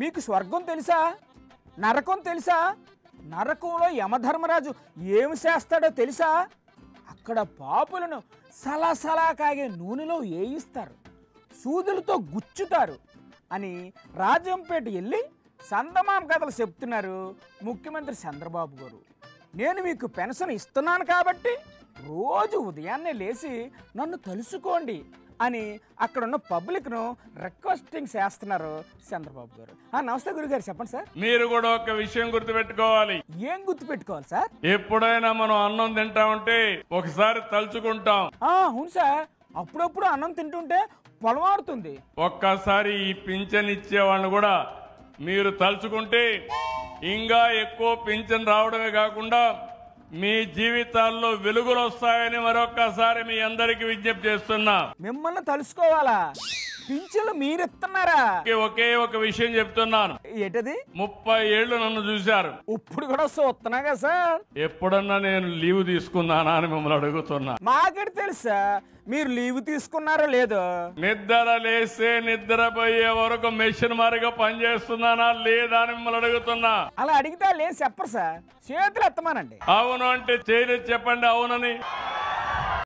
మీకు స్వర్గం తెలుసా? నరకం తెలుసా? నరకంలో యమధర్మరాజు ఏమి చేస్తాడో తెలుసా? అక్కడ పాపులను సలసలా కాగే నూనెలో వేయిస్తారు, సూదులతో గుచ్చుతారు అని రాజంపేట వెళ్ళి సందమామ కథలు చెప్తున్నారు ముఖ్యమంత్రి చంద్రబాబు గారు. నేను మీకు పెన్షన్ ఇస్తున్నాను కాబట్టి రోజు ఉదయాన్నే లేచి నన్ను తలుసుకోండి అని అక్కడున్న పబ్లిక్ను రిక్వెస్టింగ్ చేస్తున్నారు చంద్రబాబు గారు. నమస్తే గురుగారు, చెప్పండి సార్. మీరు కూడా ఒక విషయం గుర్తుపెట్టుకోవాలి. ఏం గుర్తుపెట్టుకోవాలి సార్? ఎప్పుడైనా మనం అన్నం తింటా ఉంటే ఒకసారి తలుచుకుంటాం. అవును సార్, అప్పుడప్పుడు అన్నం తింటుంటే పొలమారుతుంది. ఒక్కసారి ఈ పింఛన్ ఇచ్చే వాళ్ళని కూడా మీరు తలుచుకుంటే ఇంకా ఎక్కువ పింఛన్ రావడమే కాకుండా మీ జీవితాల్లో వెలుగులు వస్తాయని మరొక్కసారి మీ అందరికి విజ్ఞప్తి చేస్తున్నా. మిమ్మల్ని తలుసుకోవాలా? పింఛన్లు మీరిస్తున్నారా? ఒకే ఒక విషయం చెప్తున్నాను. ఏంటది? 30 ఏళ్లు నన్ను చూశారు. ఇప్పుడు కూడా చూస్తున్నాగా సార్. ఎప్పుడన్నా నేను లీవ్ తీసుకున్నానా అని మిమ్మల్ని అడుగుతున్నా. మాకెట్ తెలుసా మీరు లీవ్ తీసుకున్నారో లేదో? నిద్ర లేస్తే నిద్రపోయే వరకు మెషిన్ మారిగా పనిచేస్తున్నానా లేదా అని మిమ్మల్ని అడుగుతున్నా. అలా అడిగితే లేదు చెప్పరు సార్, చేతులు ఎత్తమానండి. అవును అంటే చేయలేదు చెప్పండి అవునని.